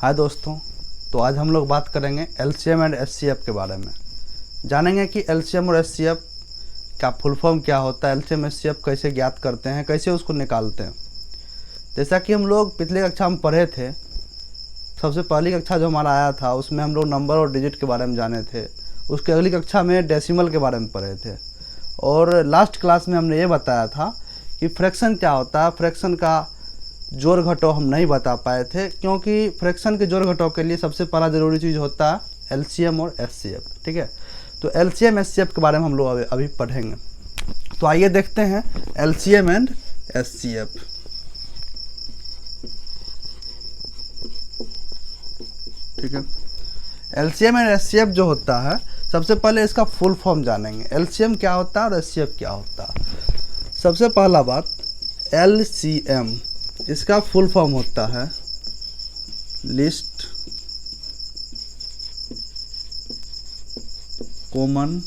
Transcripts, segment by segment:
हाय दोस्तों, तो आज हम लोग बात करेंगे एलसीएम एंड एचसीएफ के बारे में। जानेंगे कि एलसीएम और एचसीएफ का फुल फॉर्म क्या होता है, एलसीएम एचसीएफ कैसे ज्ञात करते हैं, कैसे उसको निकालते हैं। जैसा कि हम लोग पिछले कक्षा में पढ़े थे, सबसे पहली कक्षा जो हमारा आया था उसमें हम लोग नंबर और डिजिट के बारे में जाने थे। उसके अगली कक्षा में डेसिमल के बारे में पढ़े थे और लास्ट क्लास में हमने ये बताया था कि फ्रैक्शन क्या होता है। फ्रैक्शन का जोड़ घटाव हम नहीं बता पाए थे क्योंकि फ्रैक्शन के जोड़ घटाव के लिए सबसे पहला ज़रूरी चीज़ होता है एलसीएम और एचसीएफ। ठीक है, तो एलसीएम एचसीएफ के बारे में हम लोग अभी पढ़ेंगे। तो आइए देखते हैं एलसीएम एंड एचसीएफ। ठीक है, एलसीएम एंड एचसीएफ जो होता है, सबसे पहले इसका फुल फॉर्म जानेंगे। एलसीएम क्या होता है और एचसीएफ क्या होता है। सबसे पहला बात, एलसीएम इसका फुल फॉर्म होता है लिस्ट कॉमन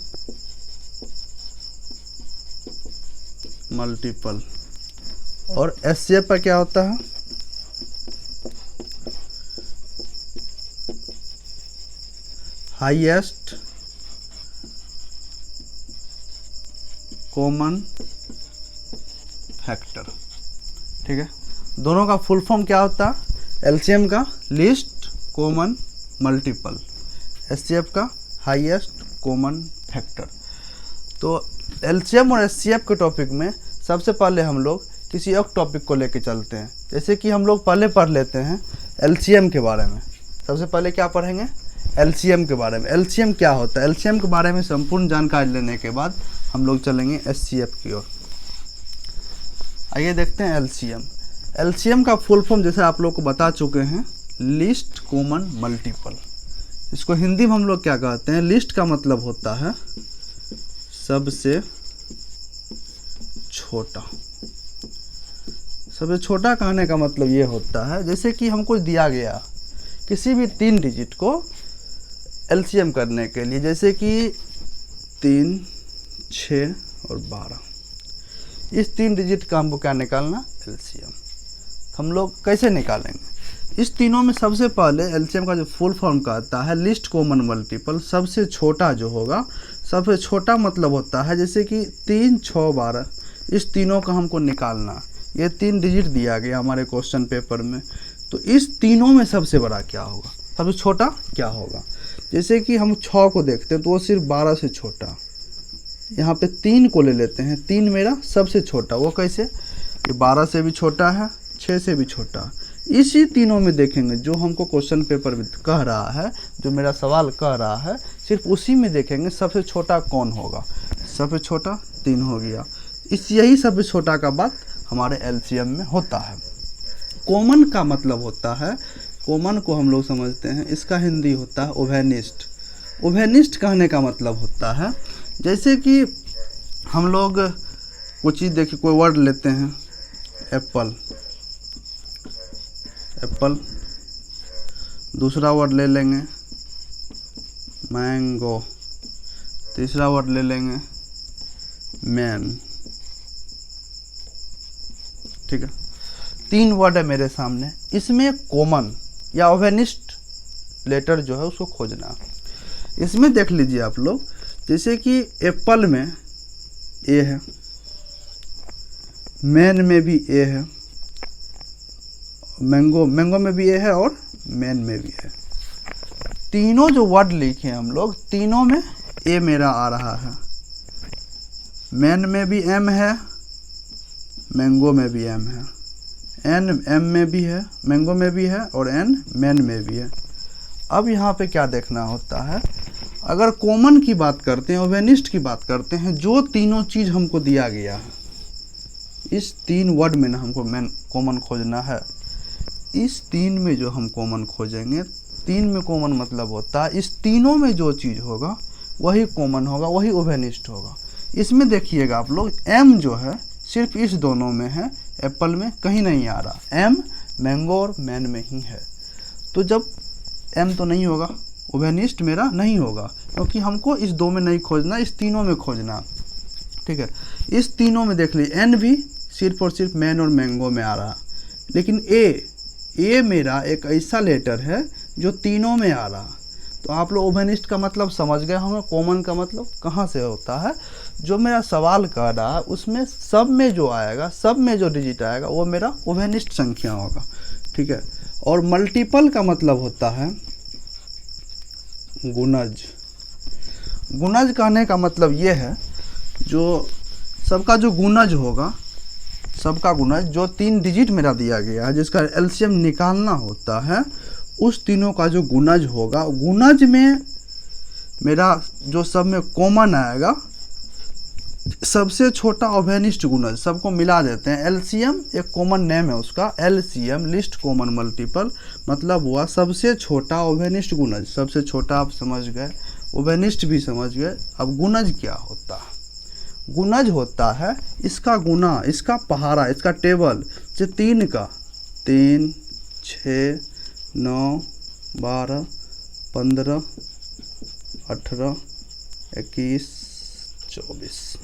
मल्टीपल। और एचसीएफ का क्या होता है, हाईएस्ट कॉमन फैक्टर। ठीक है, दोनों का फुल फॉर्म क्या होता है, एलसीएम का लिस्ट कॉमन मल्टीपल, एचसीएफ का हाईएस्ट कॉमन फैक्टर। तो एलसीएम और एचसीएफ के टॉपिक में सबसे पहले हम लोग किसी एक टॉपिक को लेके चलते हैं। जैसे कि हम लोग पहले पढ़ लेते हैं एलसीएम के बारे में। सबसे पहले क्या पढ़ेंगे, एलसीएम के बारे में। एलसीएम क्या होता है, एलसीएम के बारे में संपूर्ण जानकारी लेने के बाद हम लोग चलेंगे एचसीएफ की ओर। आइए देखते हैं एलसीएम। एलसीएम का फुल फॉर्म जैसे आप लोग को बता चुके हैं, लिस्ट कॉमन मल्टीपल। इसको हिंदी में हम लोग क्या कहते हैं, लिस्ट का मतलब होता है सबसे छोटा। सबसे छोटा कहने का मतलब ये होता है जैसे कि हमको दिया गया किसी भी 3 डिजिट को एलसीएम करने के लिए, जैसे कि 3, 6 और 12। इस 3 डिजिट का हमको क्या निकालना, एलसीएम। हम लोग कैसे निकालेंगे, इस तीनों में सबसे पहले एलसीएम का जो फुल फॉर्म कहता है लिस्ट कॉमन मल्टीपल। सबसे छोटा जो होगा, सबसे छोटा मतलब होता है जैसे कि 3, 6, 12। इस तीनों का हमको निकालना। ये 3 डिजिट दिया गया हमारे क्वेश्चन पेपर में, तो इस तीनों में सबसे बड़ा क्या होगा, सबसे छोटा क्या होगा। जैसे कि हम 6 को देखते हैं तो वो सिर्फ 12 से छोटा। यहाँ पे 3 को ले लेते हैं, 3 मेरा सबसे छोटा। वो कैसे, ये 12 से भी छोटा है, 6 से भी छोटा। इसी तीनों में देखेंगे जो हमको क्वेश्चन पेपर में कह रहा है, जो मेरा सवाल कह रहा है, सिर्फ उसी में देखेंगे सबसे छोटा कौन होगा। सबसे छोटा 3 हो गया। यही सबसे छोटा का बात हमारे एलसीएम में होता है। कॉमन का मतलब होता है, कॉमन को हम लोग समझते हैं, इसका हिंदी होता है उभयनिष्ठ। उभयनिष्ठ कहने का मतलब होता है जैसे कि हम लोग कुछ चीज़ देखिए, कोई वर्ड लेते हैं, एप्पल। एप्पल, दूसरा वर्ड ले लेंगे मैंगो, तीसरा वर्ड ले लेंगे मैन। ठीक है, 3 वर्ड है मेरे सामने। इसमें कॉमन या उभयनिष्ठ लेटर जो है उसको खोजना। इसमें देख लीजिए आप लोग, जैसे कि एप्पल में ए है, मैन में भी ए है, मैंगो में भी ए है और मैन में भी है। तीनों जो वर्ड लिखे हम लोग, तीनों में ए मेरा आ रहा है। मैन में भी एम है, मैंगो में भी एम है, एन एम में भी है, मैंगो में भी है और एन मैन में भी है। अब यहाँ पे क्या देखना होता है, अगर कॉमन की बात करते हैं, उभयनिष्ठ की बात करते हैं, जो तीनों चीज़ हमको दिया गया है, इस 3 वर्ड में ना हमको मेन कॉमन खोजना है। इस 3 में जो हम कॉमन खोजेंगे, 3 में कॉमन मतलब होता है इस तीनों में जो चीज़ होगा वही कॉमन होगा, वही उभयनिष्ठ होगा। इसमें देखिएगा आप लोग, एम जो है सिर्फ इस दोनों में है, एप्पल में कहीं नहीं आ रहा। एम मैंगो और मैन में ही है। तो जब एम तो नहीं होगा, उभयनिष्ठ मेरा नहीं होगा, क्योंकि हमको इस 2 में नहीं खोजना, इस तीनों में खोजना। ठीक है, इस तीनों में देख लीजिए, एन भी सिर्फ और सिर्फ मैन और मैंगो में आ रहा, लेकिन ए ए मेरा एक ऐसा लेटर है जो तीनों में आ रहा। तो आप लोग ओवेनिस्ट का मतलब समझ गए होंगे, कॉमन का मतलब कहाँ से होता है। जो मेरा सवाल कर रहा है उसमें सब में जो आएगा, सब में जो डिजिट आएगा वो मेरा ओवेनिस्ट संख्या होगा, ठीक है। और मल्टीपल का मतलब होता है गुणज। गुणज कहने का मतलब ये है जो सबका जो गुणज होगा, सबका गुणज जो 3 डिजिट मेरा दिया गया है जिसका एलसीएम निकालना होता है, उस तीनों का जो गुणज होगा, गुणज में मेरा जो सब में कॉमन आएगा, सबसे छोटा ओवेनिस्ट गुणज सबको मिला देते हैं। एलसीएम एक कॉमन नेम है उसका, एलसीएम लिस्ट कॉमन मल्टीपल, मतलब हुआ सबसे छोटा ओवेनिस्ट गुणज। सबसे छोटा आप समझ गए, ओवेनिस्ट भी समझ गए। अब गुणज क्या होता है? गुणज होता है इसका गुना, इसका पहाड़ा, इसका टेबल, जो 3 का 3, 6, 9, 12, 15, 18, 21, 24,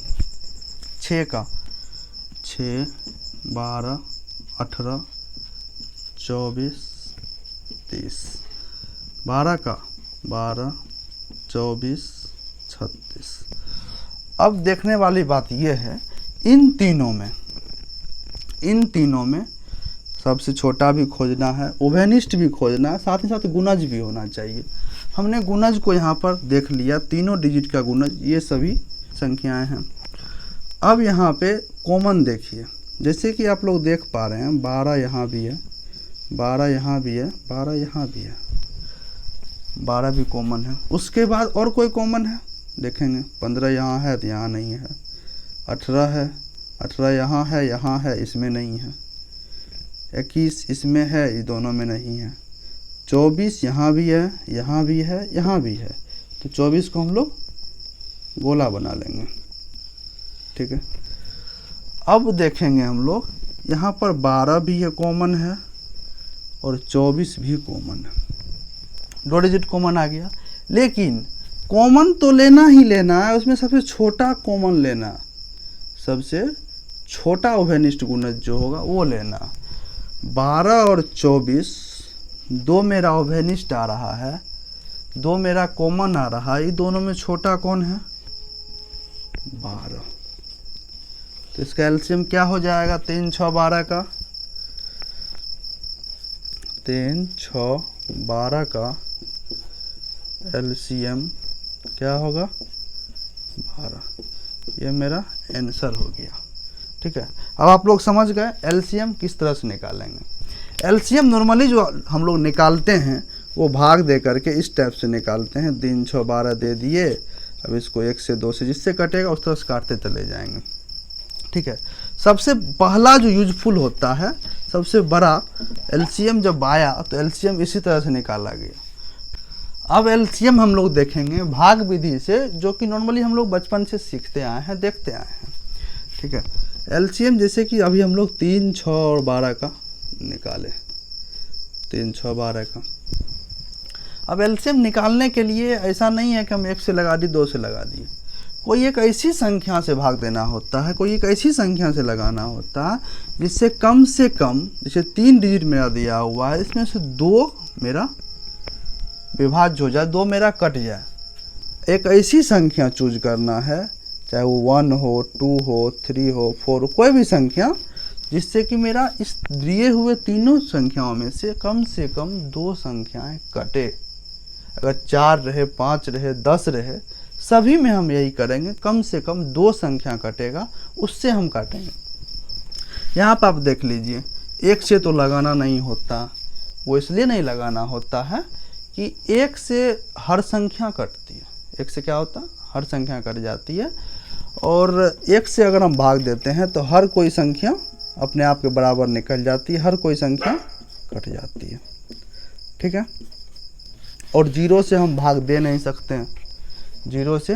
6 का 6, 12, 18, 24, 30, 12 का 12, 24, 36। अब देखने वाली बात यह है, इन तीनों में सबसे छोटा भी खोजना है, ओवेनिस्ट भी खोजना है, साथ ही साथ गुणज भी होना चाहिए। हमने गुणज को यहाँ पर देख लिया, तीनों डिजिट का गुणज, ये सभी संख्याएं हैं। अब यहाँ पे कॉमन देखिए, जैसे कि आप लोग देख पा रहे हैं 12 यहाँ भी है, 12 यहाँ भी है, 12 यहाँ भी है, 12 भी कॉमन है। उसके बाद और कोई कॉमन है देखेंगे, 15 यहाँ है तो यहाँ नहीं है, 18 है, 18 यहाँ है, इसमें नहीं है, 21 इसमें है, ये दोनों में नहीं है, 24 यहाँ भी है, यहाँ भी है, यहाँ भी है। तो 24 को हम लोग गोला बना लेंगे, ठीक है। अब देखेंगे हम लोग यहाँ पर 12 भी है कॉमन है और 24 भी कॉमन है, 2 डिजिट कॉमन आ गया। लेकिन कॉमन तो लेना ही लेना है, उसमें सबसे छोटा कॉमन लेना, सबसे छोटा ओवेनिस्ट गुणज जो होगा वो लेना। 12 और 24 2 मेरा ओवेनिस्ट आ रहा है, 2 मेरा कॉमन आ रहा है, ये दोनों में छोटा कौन है? 12। तो इसका एलसीएम क्या हो जाएगा? 3, 6, 12 का 3, 6, 12 का एलसीएम क्या होगा? 12। ये मेरा आंसर हो गया, ठीक है। अब आप लोग समझ गए एलसीएम किस तरह से निकालेंगे। एलसीएम नॉर्मली जो हम लोग निकालते हैं वो भाग दे करके इस टाइप से निकालते हैं। 3, 6, 12 दे दिए, अब इसको 1 से 2 से जिससे कटेगा उस तरह से काटते चले जाएंगे, ठीक है। सबसे पहला जो यूजफुल होता है, सबसे बड़ा एलसीएम जब आया तो एलसीएम इसी तरह से निकाला गया। अब एलसीएम हम लोग देखेंगे भाग विधि से, जो कि नॉर्मली हम लोग बचपन से सीखते आए हैं, देखते आए हैं, ठीक है। एलसीएम जैसे कि अभी हम लोग 3, 6 और 12 का निकाले, 3, 6, 12 का। अब एलसीएम निकालने के लिए ऐसा नहीं है कि हम 1 से लगा दिए, 2 से लगा दिए, कोई एक ऐसी संख्या से भाग देना होता है, कोई एक ऐसी संख्या से लगाना होता है जिससे कम से कम, जैसे 3 डिजिट मेरा दिया हुआ है, इसमें से 2 मेरा विभाज्य हो जाए, 2 मेरा कट जाए। एक ऐसी संख्या चूज करना है, चाहे वो 1 हो, 2 हो, 3 हो, 4 हो, कोई भी संख्या, जिससे कि मेरा इस दिए हुए तीनों संख्याओं में से कम 2 संख्याएं कटे। अगर 4 रहे, 5 रहे, 10 रहे, सभी में हम यही करेंगे, कम से कम 2 संख्या कटेगा, उससे हम काटेंगे। यहाँ पर आप देख लीजिए, 1 से तो लगाना नहीं होता, वो इसलिए नहीं लगाना होता है कि 1 से हर संख्या कटती है। 1 से क्या होता है? हर संख्या कट जाती है। और 1 से अगर हम भाग देते हैं तो हर कोई संख्या अपने आप के बराबर निकल जाती है, हर कोई संख्या कट जाती है, ठीक है। और 0 से हम भाग दे नहीं सकते हैं, 0 से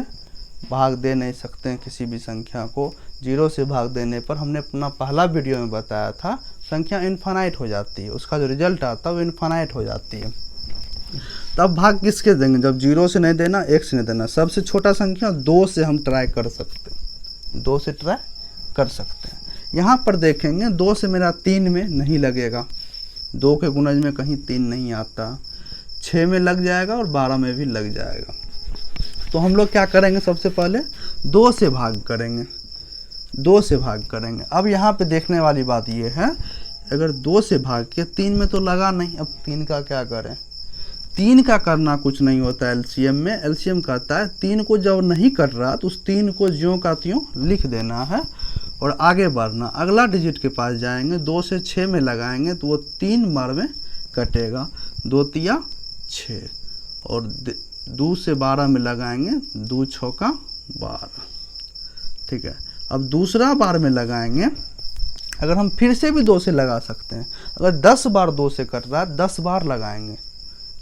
भाग दे नहीं सकते हैं किसी भी संख्या को। 0 से भाग देने पर हमने अपना पहला वीडियो में बताया था, संख्या इनफाइनाइट हो जाती है, उसका जो रिजल्ट आता है वो इनफाइनाइट हो जाती है। तब भाग किसके देंगे? जब 0 से नहीं देना, 1 से नहीं देना, सबसे छोटा संख्या 2 से हम ट्राई कर सकते हैं, 2 से ट्राई कर सकते हैं। यहाँ पर देखेंगे 2 से मेरा 3 में नहीं लगेगा, 2 के गुणज में कहीं 3 नहीं आता, 6 में लग जाएगा और 12 में भी लग जाएगा। तो हम लोग क्या करेंगे, सबसे पहले 2 से भाग करेंगे, 2 से भाग करेंगे। अब यहाँ पे देखने वाली बात ये है, अगर 2 से भाग के 3 में तो लगा नहीं, अब 3 का क्या करें। 3 का करना कुछ नहीं होता एलसीएम में। एलसीएम कहता है 3 को जब नहीं कट रहा तो उस 3 को ज्यों का त्यों लिख देना है और आगे बढ़ना। अगला डिजिट के पास जाएंगे, 2 से 6 में लगाएंगे तो वो 3 बार में कटेगा, 2 तिया 6, और 2 से 12 में लगाएंगे, 2 छौका 12। ठीक है, अब दूसरा बार में लगाएंगे, अगर हम फिर से भी 2 से लगा सकते हैं। अगर 10 बार 2 से कट रहा है, 10 बार लगाएंगे,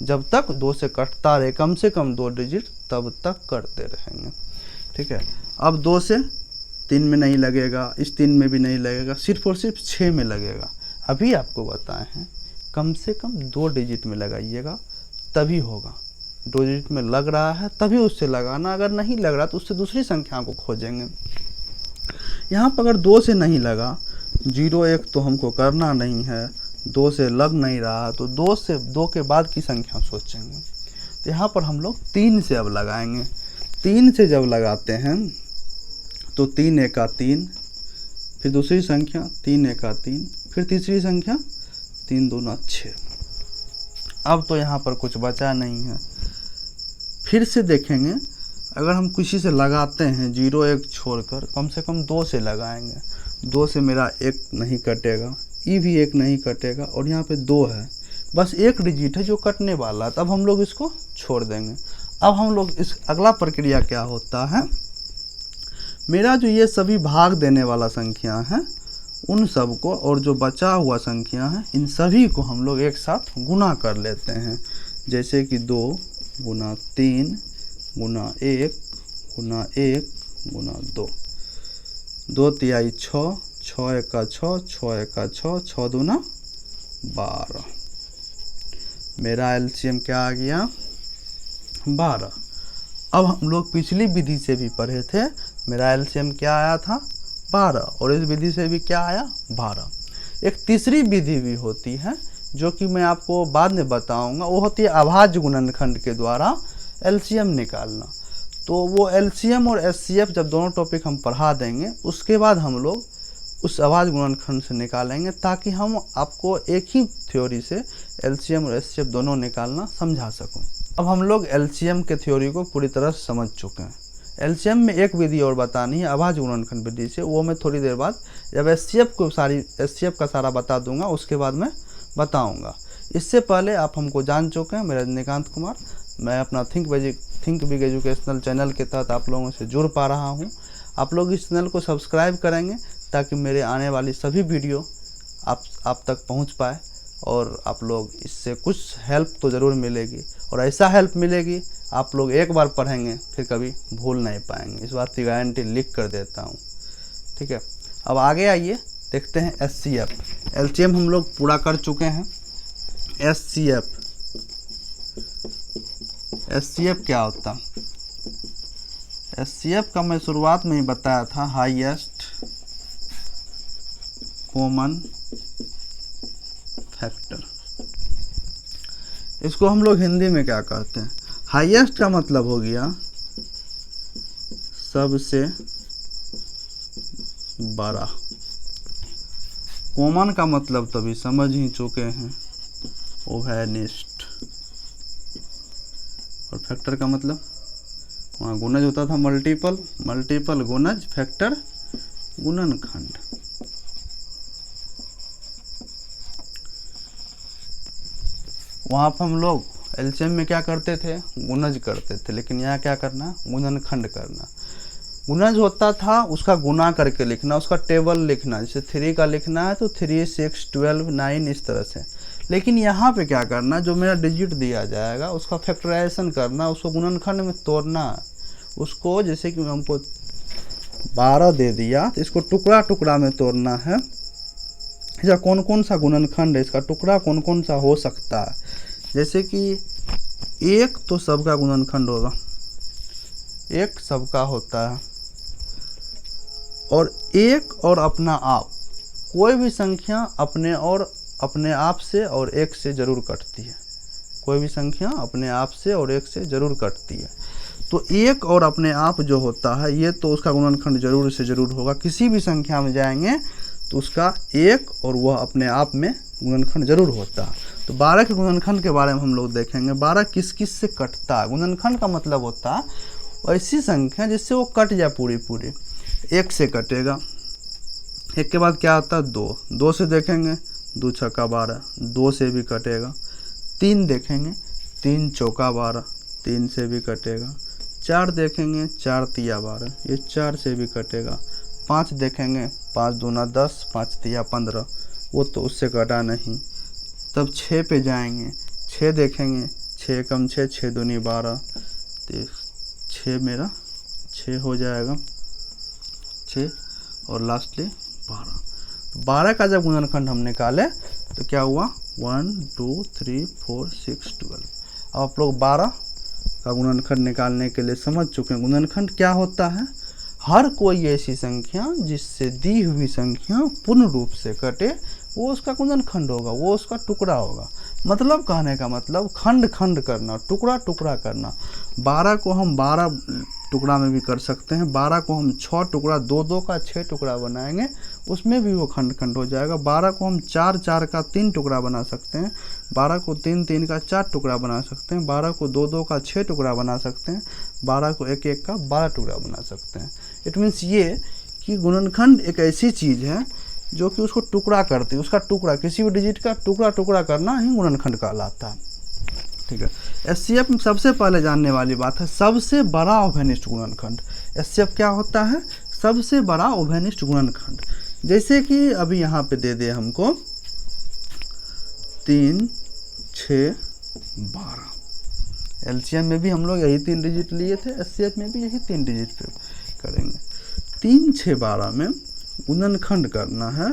जब तक 2 से कटता रहे, कम से कम 2 डिजिट, तब तक करते रहेंगे। ठीक है, अब 2 से 3 में नहीं लगेगा, इस 3 में भी नहीं लगेगा, सिर्फ और सिर्फ 6 में लगेगा। अभी आपको बताए हैं कम से कम 2 डिजिट में लगाइएगा तभी होगा। 2 डिजिट में लग रहा है तभी उससे लगाना, अगर नहीं लग रहा तो उससे दूसरी संख्या को खोजेंगे। यहाँ पर अगर 2 से नहीं लगा, 0 1 तो हमको करना नहीं है, 2 से लग नहीं रहा तो 2 के बाद की संख्या सोचेंगे। तो यहाँ पर हम लोग 3 से अब लगाएंगे। 3 से जब लगाते हैं तो 3 एका 3, फिर दूसरी संख्या 3 एका 3, फिर तीसरी संख्या 3 दूना 6। अब तो यहाँ पर कुछ बचा नहीं है। फिर से देखेंगे, अगर हम किसी से लगाते हैं 0 1 छोड़कर, कम से कम 2 से लगाएंगे। 2 से मेरा 1 नहीं कटेगा, ई भी 1 नहीं कटेगा, और यहाँ पे 2 है, बस 1 डिजिट है जो कटने वाला है, तब हम लोग इसको छोड़ देंगे। अब हम लोग इस अगला प्रक्रिया क्या होता है, मेरा जो ये सभी भाग देने वाला संख्या है उन सब को, और जो बचा हुआ संख्या है इन सभी को हम लोग एक साथ गुना कर लेते हैं। जैसे कि 2 गुना 3 गुना 1 गुना 1 गुना 2, 2 तिहाई 6, 6 एका 6, 6 एका 6, 6 दूना 12। मेरा एलसीएम क्या आ गया, 12। अब हम लोग पिछली विधि से भी पढ़े थे, मेरा एलसीएम क्या आया था, 12, और इस विधि से भी क्या आया, 12। एक तीसरी विधि भी होती है जो कि मैं आपको बाद में बताऊंगा, वो होती है अभाज्य गुणनखंड के द्वारा एलसीएम निकालना। तो वो एलसीएम और एचसीएफ जब दोनों टॉपिक हम पढ़ा देंगे, उसके बाद हम लोग उस अभाज्य गुणनखंड से निकालेंगे, ताकि हम आपको एक ही थ्योरी से एलसीएम और एचसीएफ दोनों निकालना समझा सकूं। अब हम लोग एलसीएम के थ्योरी को पूरी तरह समझ चुके हैं। एलसीएम में एक विधि और बतानी है अभाज्य गुणनखंड विधि से, वो मैं थोड़ी देर बाद जब एचसीएफ का सारा बता दूंगा उसके बाद मैं बताऊंगा। इससे पहले आप हमको जान चुके हैं, मेरा रजनीकांत कुमार, मैं अपना थिंक बिग एजुकेशनल चैनल के तहत आप लोगों से जुड़ पा रहा हूं। आप लोग इस चैनल को सब्सक्राइब करेंगे ताकि मेरे आने वाली सभी वीडियो आप तक पहुंच पाए, और आप लोग इससे कुछ हेल्प तो ज़रूर मिलेगी, और ऐसा हेल्प मिलेगी आप लोग एक बार पढ़ेंगे फिर कभी भूल नहीं पाएंगे, इस बात की गारंटी लिख कर देता हूँ। ठीक है, अब आगे आइए देखते हैं एचसीएफ। एलसीएम हम लोग पूरा कर चुके हैं। एचसीएफ क्या होता, एचसीएफ का मैं शुरुआत में ही बताया था, हाईएस्ट कॉमन फैक्टर। इसको हम लोग हिंदी में क्या कहते हैं, हाईएस्ट का मतलब हो गया सबसे बड़ा, कॉमन का मतलब तो अभी समझ ही चुके हैं, ओवेनिस्ट, और फैक्टर का मतलब वहाँ गुणज होता था मल्टीपल गुणज, फैक्टर गुणनखंड। वहाँ पर हम लोग एलसीएम में क्या करते थे, गुणज करते थे, लेकिन यहाँ क्या करना, गुणनखंड करना। गुणज होता था उसका गुना करके लिखना, उसका टेबल लिखना, जैसे 3 का लिखना है तो 3 6 12 9 इस तरह से। लेकिन यहाँ पे क्या करना, जो मेरा डिजिट दिया जाएगा उसका फैक्टराइजेशन करना, उसको गुणनखंड में तोड़ना। उसको जैसे कि हमको 12 दे दिया तो इसको टुकड़ा टुकड़ा में तोड़ना है। इसका कौन कौन सा गुणनखंड है, इसका टुकड़ा कौन कौन सा हो सकता है। जैसे कि 1 तो सबका गुणनखंड होगा, 1 सबका होता है, और 1 और अपना आप, कोई भी संख्या अपने और अपने आप से और 1 से ज़रूर कटती है। कोई भी संख्या अपने आप से और 1 से ज़रूर कटती है। तो 1 और अपने आप जो होता है ये तो उसका गुणनखंड ज़रूर से ज़रूर होगा। किसी भी संख्या में जाएंगे तो उसका 1 और वह अपने आप में गुणनखंड ज़रूर होता है। तो 12 के गुणनखंड के बारे में हम लोग देखेंगे। 12 किस किस से कटता है। गुणनखंड का मतलब होता है ऐसी संख्या जिससे वो कट जाए पूरी पूरी। 1 से कटेगा, 1 के बाद क्या आता है 2, 2 से देखेंगे 2 छक्का 12, 2 से भी कटेगा। 3 देखेंगे 3 चौका 12, 3 से भी कटेगा। 4 देखेंगे 4 तिया 12, ये 4 से भी कटेगा। 5 देखेंगे 5 दूना 10, 5 तिया 15, वो तो उससे कटा नहीं। तब 6 पे जाएंगे, 6 देखेंगे 6 कम 6, 6 दूनी 12, तो 6 मेरा 6 हो जाएगा, 6 और लास्टली 12। 12 का जब गुणनखंड हम निकाले तो क्या हुआ 1 2 3 4 6 12। अब आप लोग 12 का गुणनखंड निकालने के लिए समझ चुके हैं। गुणनखंड क्या होता है, हर कोई ऐसी संख्या जिससे दी हुई संख्या पूर्ण रूप से कटे वो उसका गुणनखंड होगा, वो उसका टुकड़ा होगा। मतलब कहने का मतलब खंड खंड करना, टुकड़ा टुकड़ा करना। 12 को हम 12 टुकड़ा में भी कर सकते हैं। 12 को हम 6 टुकड़ा 2 2 का 6 टुकड़ा बनाएंगे, उसमें भी वो खंड खंड हो जाएगा। 12 को हम 4 4 का 3 टुकड़ा बना सकते हैं। 12 को 3 3 का 4 टुकड़ा बना सकते हैं। 12 को 2 2 का 6 टुकड़ा बना सकते हैं। 12 को 1 1 का 12 टुकड़ा बना सकते हैं। इट मीन्स ये कि गुणनखंड एक ऐसी चीज़ है जो कि उसको टुकड़ा करती है। उसका टुकड़ा, किसी भी डिजिट का टुकड़ा टुकड़ा करना ही गुणनखंड कहलाता है। ठीक है। एचसीएफ में सबसे पहले जानने वाली बात है सबसे बड़ा उभयनिष्ठ गुणनखंड। एचसीएफ क्या होता है, सबसे बड़ा उभयनिष्ठ गुणनखंड। जैसे कि अभी यहाँ पे दे दे हमको 3 6 12। एलसीएम में भी हम लोग यही 3 डिजिट लिए थे, एचसीएफ में भी यही 3 डिजिट पे करेंगे। 3 6 12 में गुणनखंड करना है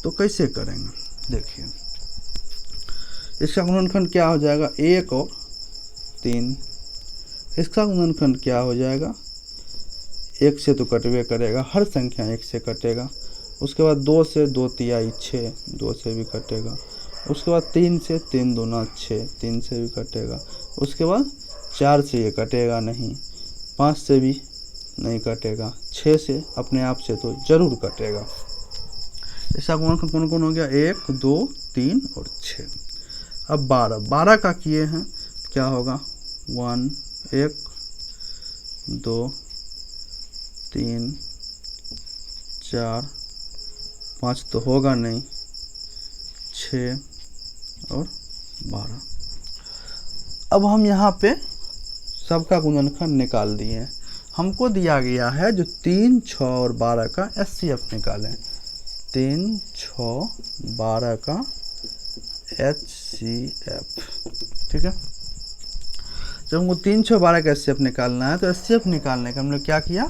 तो कैसे करेंगे, देखिए इसका गुणनखंड क्या हो जाएगा 1 और 3। इसका गुणनखंड क्या हो जाएगा, 1 से तो कटवे करेगा, हर संख्या 1 से कटेगा। उसके बाद 2 से 2 तिहाई 6, 2 से भी कटेगा। उसके बाद 3 से 3 दूना 6, 3 से भी कटेगा। उसके बाद 4 से ये कटेगा नहीं, 5 से भी नहीं कटेगा, 6 से अपने आप से तो जरूर कटेगा। इसका गुणनखंड कौन कौन हो गया, 1 2 3 और 6। अब 12 का किए हैं क्या होगा 1 1 2 3 4 5 तो होगा नहीं, 6 और 12। अब हम यहाँ पे सबका गुणनखंड निकाल दिए हैं। हमको दिया गया है जो 3 6 और 12 का एचसीएफ निकालें। 3 6 12 का एचसीएफ, ठीक है। जब हमको 3 6 12 का एचसीएफ निकालना है तो एचसीएफ निकालने का हम लोग क्या किया,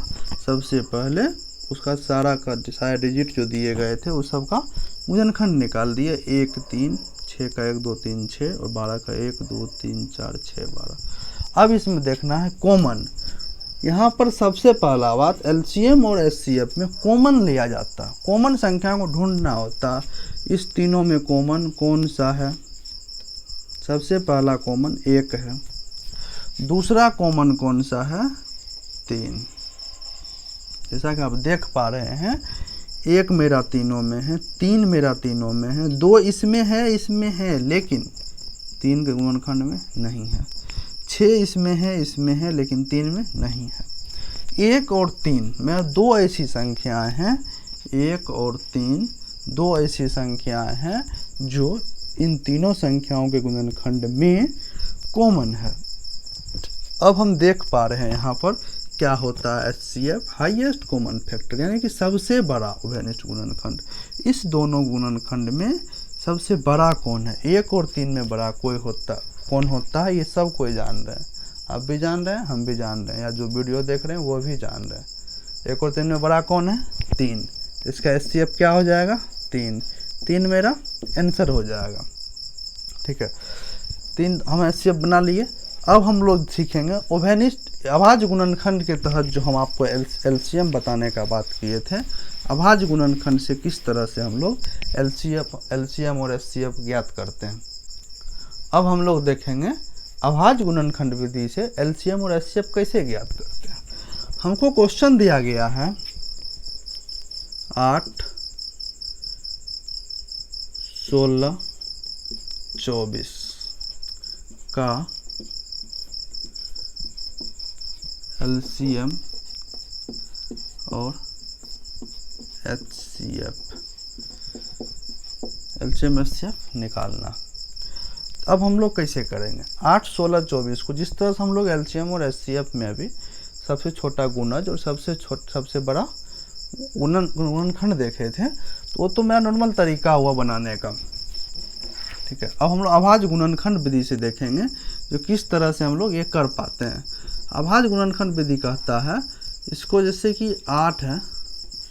सबसे पहले उसका सारे डिजिट जो दिए गए थे उस सब का गुणनखंड निकाल दिए। 1 3 6 का 1 2 3 6 और 12 का 1 2 3 4 6 12। अब इसमें देखना है कॉमन। यहाँ पर सबसे पहला बात एलसीएम और एचसीएफ में कॉमन लिया जाता है। कॉमन संख्या को ढूंढना होता है। इस तीनों में कॉमन कौन सा है, सबसे पहला कॉमन 1 है। दूसरा कॉमन कौन सा है 3। जैसा कि आप देख पा रहे हैं 1 मेरा तीनों में है, 3 मेरा तीनों में है, 2 इसमें है लेकिन 3 के गुणनखंड में नहीं है। 6 इसमें है लेकिन 3 में नहीं है। 1 और 3 में 2 ऐसी संख्याएं हैं, 1 और 3 2 ऐसी संख्याएं हैं जो इन तीनों संख्याओं के गुणनखंड में कॉमन है। अब हम देख पा रहे हैं यहाँ पर क्या होता है एचसीएफ, हाईएस्ट कॉमन फैक्टर, यानी कि सबसे बड़ा उभयनिष्ठ गुणनखंड। इस दोनों गुणनखंड में सबसे बड़ा कौन है, 1 और 3 में बड़ा कौन होता है, ये सब कोई जान रहे हैं। आप भी जान रहे हैं, हम भी जान रहे हैं, या जो वीडियो देख रहे हैं वो भी जान रहे हैं। 1 और 3 में बड़ा कौन है 3। इसका एचसीएफ क्या हो जाएगा 3 मेरा आंसर हो जाएगा, ठीक है। 3 हम एचसीएफ बना लिए। अब हम लोग सीखेंगे ओवेनिस्ट अभाज्य गुणनखंड के तहत जो हम आपको एलसीएम बताने का बात किए थे, अभाज्य गुणनखंड से किस तरह से हम लोग एलसीएम और एचसीएफ ज्ञात करते हैं। अब हम लोग देखेंगे अभाज्य गुणनखंड विधि से एलसीएम और एचसीएफ कैसे ज्ञात करते हैं। हमको क्वेश्चन दिया गया है 8, 16, 24 का एलसीएम और एचसीएफ, एलसीएम एचसीएफ निकालना। अब हम लोग कैसे करेंगे 8, 16, 24 को जिस तरह से हम लोग एलसीएम और एचसीएफ में अभी सबसे छोटा गुणज और सबसे बड़ा गुणनखंड देखे थे, तो वो तो मेरा नॉर्मल तरीका हुआ बनाने का। ठीक है, अब हम लोग अभाज्य गुणनखंड विधि से देखेंगे जो किस तरह से हम लोग ये कर पाते हैं। अभाज्य गुणनखंड विधि कहता है इसको, जैसे कि 8 है,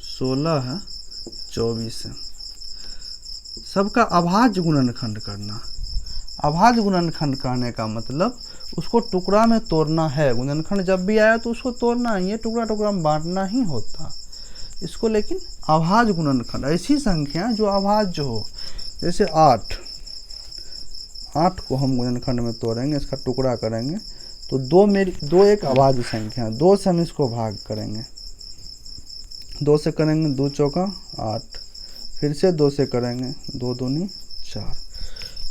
16 है, 24 है, सबका अभाज्य गुणनखंड करना। अभाज्य गुणनखंड कहने का मतलब उसको टुकड़ा में तोड़ना है। गुणनखंड जब भी आया तो उसको तोड़ना ही है, टुकड़ा टुकड़ा में बांटना ही होता इसको। लेकिन अभाज्य गुणनखंड ऐसी संख्या जो अभाज्य हो, जैसे 8 को हम गुणनखंड में तोड़ेंगे, इसका टुकड़ा करेंगे तो 2 एक अभाज्य संख्या है, 2 से हम इसको भाग करेंगे, 2 से करेंगे 2 चौका 8, फिर से 2 से करेंगे 2 दूनी 4,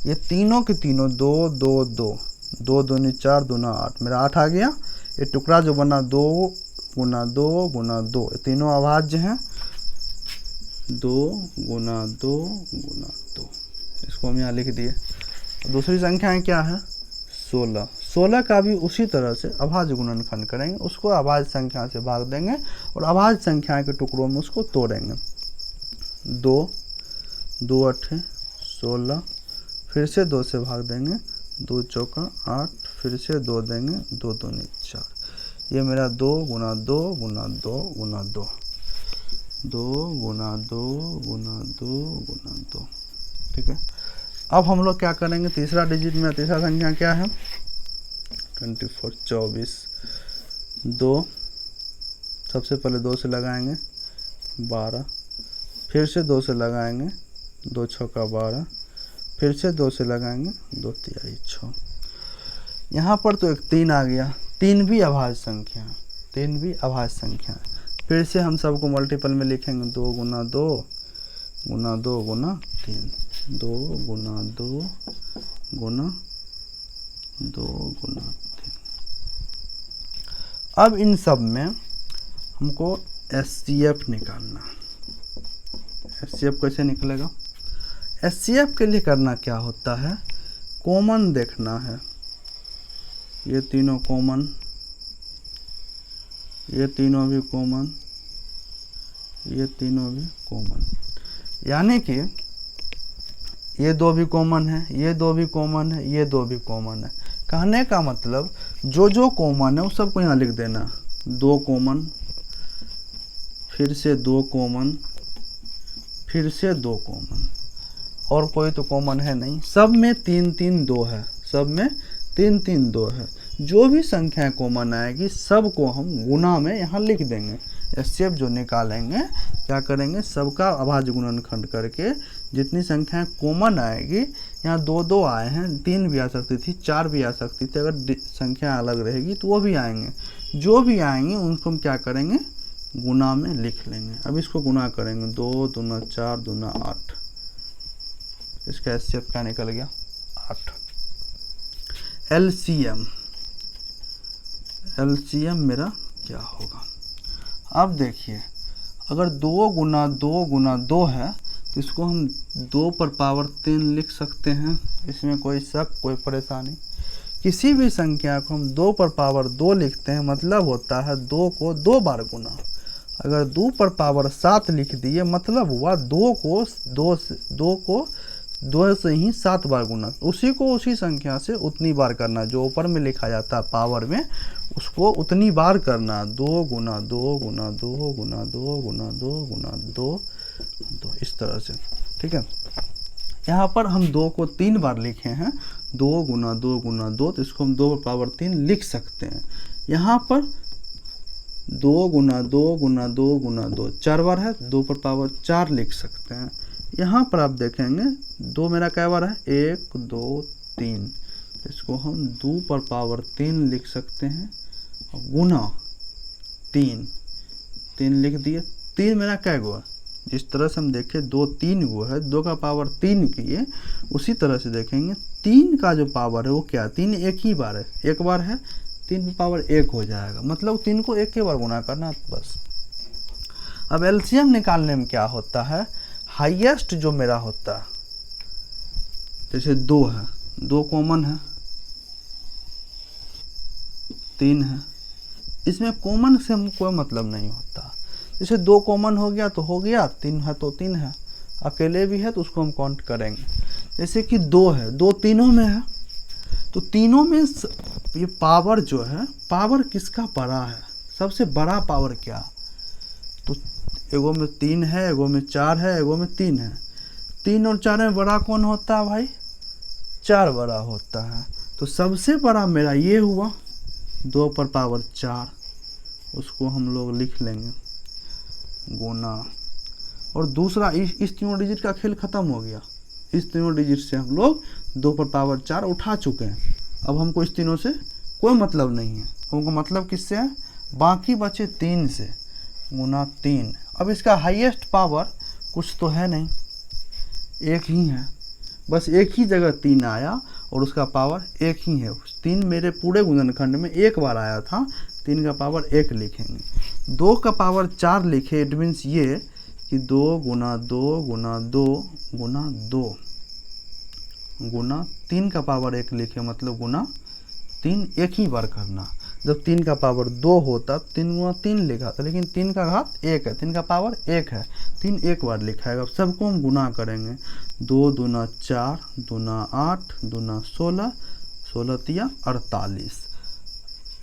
ये तीनों के तीनों 2 2 2 2 दूनी 4 दूना 8, मेरा 8 आ गया। ये टुकड़ा जो बना 2 गुना 2 गुना 2, ये तीनों अभाज्य हैं, 2 गुना 2 गुना 2, इसको हम यहाँ लिख दिए। दूसरी संख्या क्या है 16, 16 का भी उसी तरह से अभाज्य गुणनखंड करेंगे, उसको अभाज्य संख्या से भाग देंगे और अभाज्य संख्या के टुकड़ों में उसको तोड़ेंगे। 2 2 8 16, फिर से 2 से भाग देंगे, 2 चौका 8, फिर से 2 देंगे, 2 दूनी 4, ये मेरा 2 गुना 2 गुना 2 गुना 2, 2 गुना 2 गुना 2 गुना 2। ठीक है, अब हम लोग क्या करेंगे, तीसरा डिजिट में तीसरा संख्या क्या है 24, 24, 2 सबसे पहले 2 से लगाएंगे 12, फिर से 2 से लगाएंगे 2 छक्का 12, फिर से 2 से लगाएंगे 2 तिहाई 6। यहाँ पर तो एक 3 आ गया, 3 भी अभाज्य संख्या, 3 भी अभाज्य संख्या। फिर से हम सबको मल्टीपल में लिखेंगे, 2 गुना 2 गुना 2 गुना 3, 2 गुना 2 गुना 2 गुना 3। अब इन सब में हमको एचसीएफ निकालना। एचसीएफ कैसे निकलेगा, एचसीएफ के लिए करना क्या होता है, कॉमन देखना है, ये तीनों कॉमन, ये तीनों भी कॉमन, ये तीनों भी कॉमन, यानी कि ये 2 भी कॉमन है, ये 2 भी कॉमन है, ये 2 भी कॉमन है। कहने का मतलब जो कॉमन है वो सबको यहाँ लिख देना, 2 कॉमन, फिर से 2 कॉमन, फिर से 2 कॉमन, और कोई तो कॉमन है नहीं, सब में 3 3 2 है, सब में 3 3 2 है। जो भी संख्या कॉमन आएगी सबको हम गुना में यहाँ लिख देंगे। एचसीएफ जो निकालेंगे क्या करेंगे, सबका अभाज्य गुणनखंड करके जितनी संख्याएं कॉमन आएगी, यहाँ 2 2 आए हैं, 3 भी आ सकती थी, 4 भी आ सकती थी, अगर संख्या अलग रहेगी तो वो भी आएंगे। जो भी आएंगे उनको हम क्या करेंगे, गुना में लिख लेंगे। अब इसको गुना करेंगे, 2 दूना 4 दूना 8, इसका एचसीएफ क्या निकल गया 8। एलसीएम, एलसीएम मेरा क्या होगा, अब देखिए अगर 2 गुना 2 गुना 2 है तो इसको हम 2 पर पावर 3 लिख सकते हैं, इसमें कोई शक कोई परेशानी। किसी भी संख्या को हम 2 पर पावर 2 लिखते हैं मतलब होता है 2 को 2 बार गुना। अगर 2 पर पावर 7 लिख दिए मतलब हुआ 2 को 2 से ही 7 बार गुना, उसी को उसी संख्या से उतनी बार करना, जो ऊपर में लिखा जाता है पावर में उसको उतनी बार करना, 2 गुना 2 गुना 2 गुना 2 गुना 2 गुना 2 2, इस तरह से। ठीक है, यहाँ पर हम 2 को 3 बार लिखे हैं 2 गुना 2 गुना 2, तो इसको हम 2 पर पावर 3 लिख सकते हैं। यहाँ पर 2 गुना 2 गुना 2 गुना 2 4 बार है, 2 पर पावर 4 लिख सकते हैं। यहाँ पर आप देखेंगे 2 मेरा क्या बार है, 1 2 3, इसको हम 2 पर पावर 3 लिख सकते हैं, गुना 3 लिख दिए। 3 मेरा क्या गो है, जिस तरह से हम देखें 2 3 गो है, 2 का पावर 3 किए, उसी तरह से देखेंगे 3 का जो पावर है वो क्या, 3 एक ही बार है, एक बार है, 3 पर पावर 1 हो जाएगा, मतलब 3 को एक ही बार गुना करना बस। अब एलसीएम निकालने में क्या होता है, हाईएस्ट जो मेरा होता है, जैसे 2 है, 2 कॉमन है, 3 है, इसमें कॉमन से हम कोई मतलब नहीं होता। जैसे 2 कॉमन हो गया तो हो गया, 3 है तो 3 है, अकेले भी है तो उसको हम काउंट करेंगे। जैसे कि 2 है, 2 तीनों में है, तो तीनों में ये पावर जो है, पावर किसका बड़ा है, सबसे बड़ा पावर क्या, तो एगो में 3 है, एगो में 4 है, एगो में 3 है, 3 और 4 में बड़ा कौन होता है भाई, 4 बड़ा होता है। तो सबसे बड़ा मेरा ये हुआ 2 पर पावर 4, उसको हम लोग लिख लेंगे गुना, और दूसरा इस तीनों डिजिट का खेल खत्म हो गया। इस तीनों डिजिट से हम लोग 2 पर पावर 4 उठा चुके हैं। अब हमको इस तीनों से कोई मतलब नहीं है, हमको मतलब किससे है, बाकी बचे 3 से, गुना 3। अब इसका हाईएस्ट पावर कुछ तो है नहीं, एक ही है, बस एक ही जगह 3 आया और उसका पावर 1 ही है। 3 मेरे पूरे गुणनखंड में एक बार आया था, 3 का पावर 1 लिखेंगे। 2 का पावर 4 लिखे, इट मीन्स ये कि 2 गुना 2 गुना 2 गुना 2 गुना 3 का पावर 1 लिखे, मतलब गुना 3 एक ही बार करना। जब 3 का पावर 2 होता 3 गुना 3 लिखा था, लेकिन 3 का घात 1 है, 3 का पावर 1 है, 3 एक बार लिखा है। अब सबको हम गुना करेंगे, 2 दूना 4 दूना 8 दूना 16, 16 तिया 48।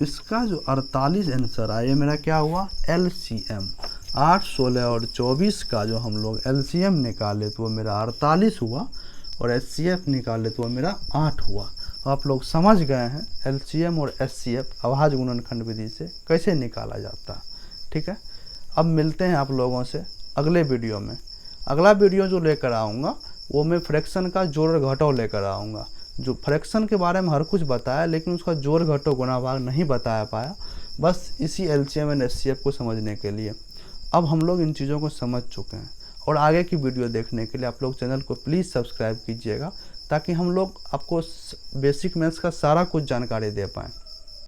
इसका जो 48 आंसर आया, ये मेरा क्या हुआ, एलसीएम। 8 16 और 24 का जो हम लोग एलसीएम निकाले तो वो मेरा 48 हुआ, और एचसीएफ निकाले तो वो मेरा 8 हुआ। आप लोग समझ गए हैं एलसीएम और एचसीएफ अभाज्य गुणनखंड विधि से कैसे निकाला जाता है। ठीक है, अब मिलते हैं आप लोगों से अगले वीडियो में। अगला वीडियो जो लेकर आऊँगा वो मैं फ्रैक्शन का जोड़ घटाव लेकर आऊँगा। जो फ्रैक्शन के बारे में हर कुछ बताया, लेकिन उसका जोड़ घटाव गुणा भाग नहीं बताया पाया, बस इसी एलसीएम एंड एचसीएफ को समझने के लिए। अब हम लोग इन चीज़ों को समझ चुके हैं, और आगे की वीडियो देखने के लिए आप लोग चैनल को प्लीज़ सब्सक्राइब कीजिएगा, ताकि हम लोग आपको बेसिक मैथ्स का सारा कुछ जानकारी दे पाएँ।